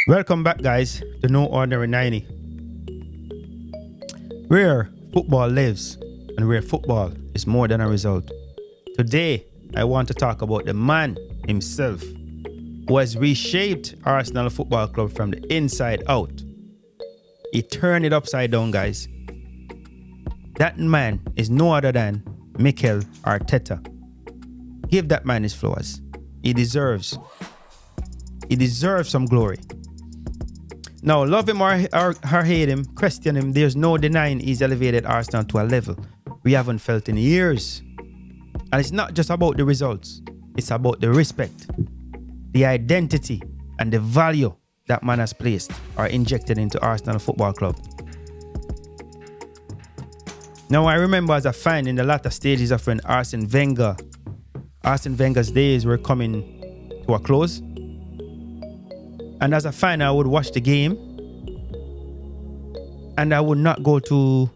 Welcome back, guys, to No Ordinary 90, where football lives and where football is more than a result. Today, I want to talk about the man himself who has reshaped Arsenal Football Club from the inside out. He turned it upside down, guys. That man is no other than Mikel Arteta. Give that man his flowers. He deserves some glory. Now, love him or hate him, question him, there's no denying he's elevated Arsenal to a level we haven't felt in years. And it's not just about the results, it's about the respect, the identity, and the value that man has placed or injected into Arsenal Football Club. Now, I remember as a fan in the latter stages of when Arsene Wenger's days were coming to a close. And as a fan, I would watch the game and I would not go to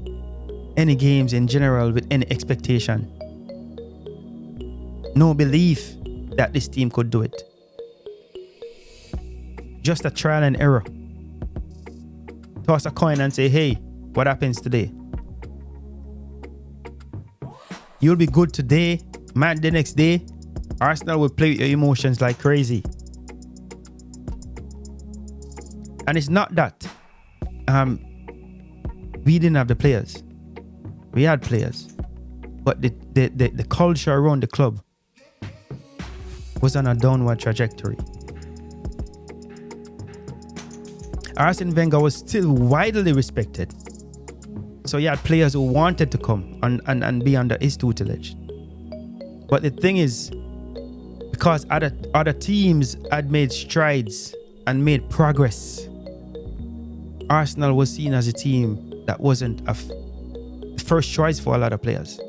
any games in general with any expectation. No belief that this team could do it. Just a trial and error. Toss a coin and say, hey, what happens today? You'll be good today, mad the next day. Arsenal will play with your emotions like crazy. And it's not that we didn't have the players. We had players. But the culture around the club was on a downward trajectory. Arsene Wenger was still widely respected. So he had players who wanted to come and be under his tutelage. But the thing is, because other teams had made strides and made progress, Arsenal was seen as a team that wasn't a first choice for a lot of players.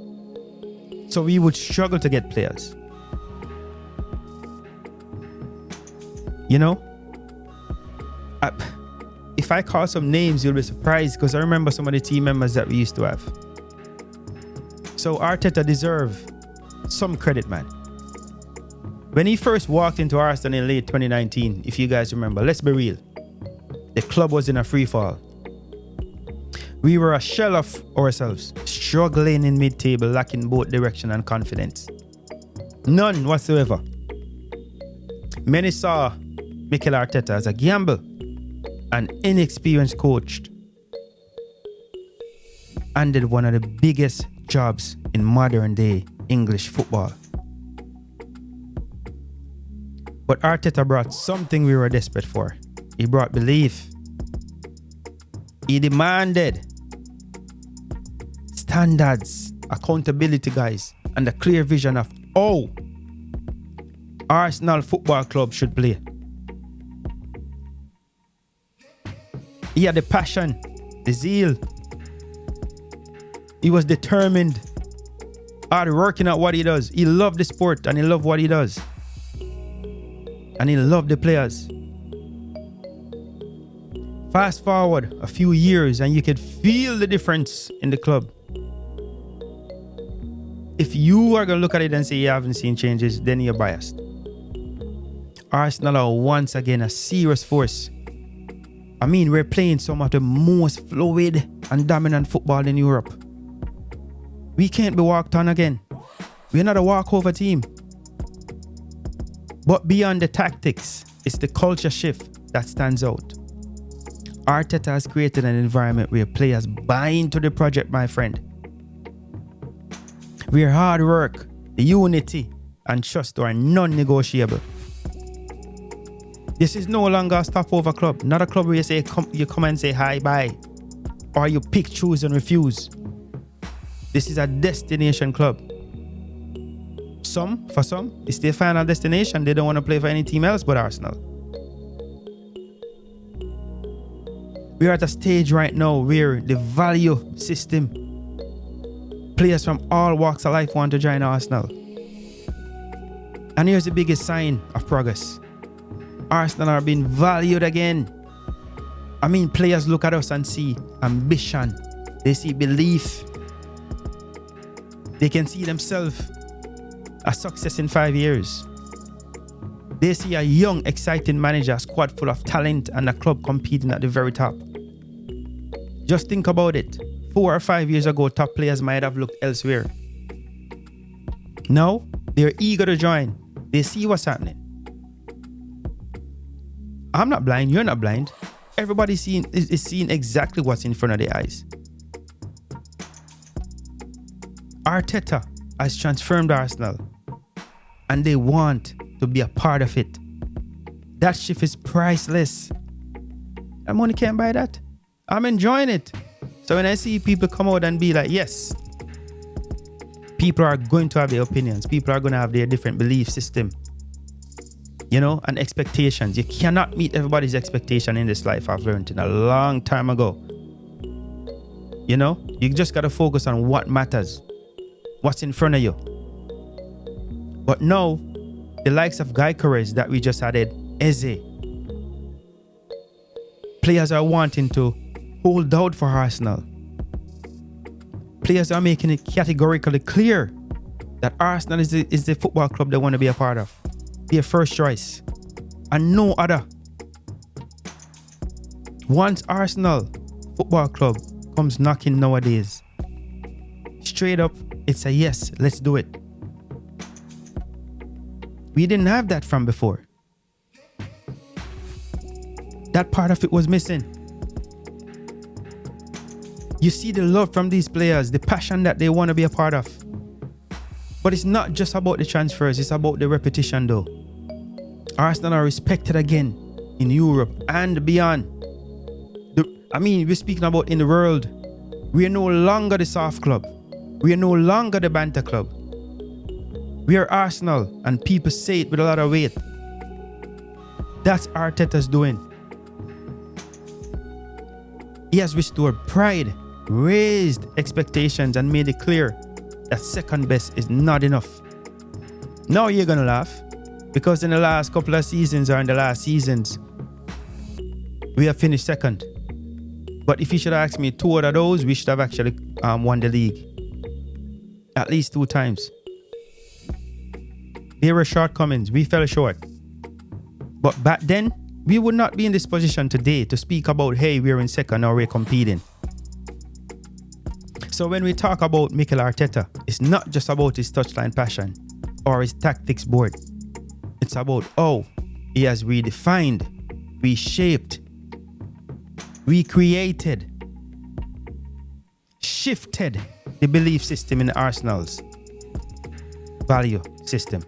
So we would struggle to get players. You know? If I call some names, you'll be surprised because I remember some of the team members that we used to have. So Arteta deserves some credit, man. When he first walked into Arsenal in late 2019, if you guys remember, let's be real. The club was in a free fall. We were a shell of ourselves, struggling in mid-table, lacking both direction and confidence. None whatsoever. Many saw Mikel Arteta as a gamble, an inexperienced coach, and did one of the biggest jobs in modern day English football. But Arteta brought something we were desperate for. He brought belief. He demanded standards, accountability, guys, and a clear vision of how Arsenal Football Club should play. He had the passion, the zeal. He was determined, hard working at what he does. He loved the sport and he loved what he does. And he loved the players. Fast forward a few years and you could feel the difference in the club. If you are going to look at it and say you haven't seen changes, then you're biased. Arsenal are once again a serious force. I mean, we're playing some of the most fluid and dominant football in Europe. We can't be walked on again. We're not a walkover team. But beyond the tactics, it's the culture shift that stands out. Arteta has created an environment where players buy into the project, my friend. Where hard work, the unity, and trust are non-negotiable. This is no longer a stopover club, not a club where you say you come and say hi, bye, or you pick, choose, and refuse. This is a destination club. For some, it's their final destination. They don't want to play for any team else but Arsenal. We are at a stage right now where the value system, players from all walks of life want to join Arsenal. And here's the biggest sign of progress. Arsenal are being valued again. I mean, players look at us and see ambition. They see belief. They can see themselves a success in 5 years. They see a young, exciting manager, a squad full of talent, and a club competing at the very top. Just think about it. 4 or 5 years ago, top players might have looked elsewhere. Now, they're eager to join. They see what's happening. I'm not blind. You're not blind. Everybody is seeing exactly what's in front of their eyes. Arteta has transformed Arsenal, and they want to be a part of it. That shift is priceless. That money can't buy that. I'm enjoying it. So when I see people come out and be like, yes, people are going to have their opinions. People are going to have their different belief system, and expectations. You cannot meet everybody's expectation in this life. I've learned it a long time ago. You just got to focus on what matters, what's in front of you. But now, the likes of Gyökeres that we just added, Eze, players are wanting to hold out for Arsenal. Players are making it categorically clear that Arsenal is the football club they want to be a part of. Their first choice. And no other. Once Arsenal Football Club comes knocking nowadays, straight up, it's a yes, let's do it. We didn't have that from before. That part of it was missing. You see the love from these players, the passion that they want to be a part of. But it's not just about the transfers, it's about the repetition though. Arsenal are respected again in Europe and beyond. We're speaking about in the world. We are no longer the soft club. We are no longer the banter club. We are Arsenal, and people say it with a lot of weight. That's Arteta's doing. He has restored pride, raised expectations, and made it clear that second best is not enough. Now you're gonna laugh, because in the last couple of seasons or in the last seasons, we have finished second. But if you should ask me, 2 out of those, we should have actually won the league. At least 2 times. There were shortcomings. We fell short. But back then, we would not be in this position today to speak about, hey, we're in second or we're competing. So when we talk about Mikel Arteta, it's not just about his touchline passion or his tactics board. It's about how he has redefined, reshaped, recreated, shifted the belief system in Arsenal's value system.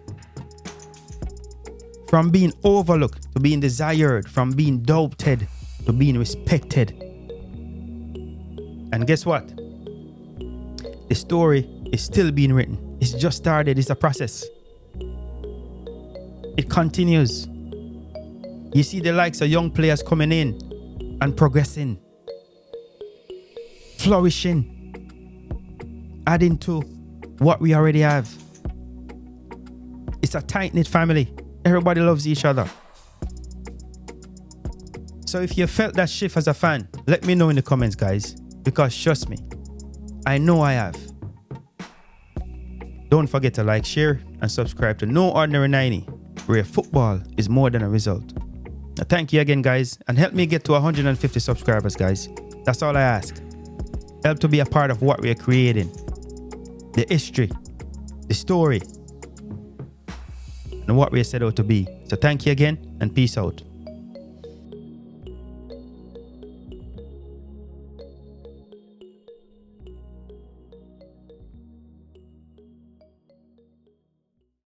From being overlooked to being desired, from being doubted to being respected. And guess what? The story is still being written. It's just started. It's a process. It continues. You see the likes of young players coming in and progressing, flourishing, adding to what we already have. It's a tight-knit family. Everybody loves each other. So if you felt that shift as a fan, let me know in the comments, guys. Because trust me, I know I have. Don't forget to like, share, and subscribe to No Ordinary 90, where football is more than a result. Now, thank you again, guys, and help me get to 150 subscribers, guys. That's all I ask. Help to be a part of what we're creating. The history, the story, and what we're set out to be. So thank you again, and peace out.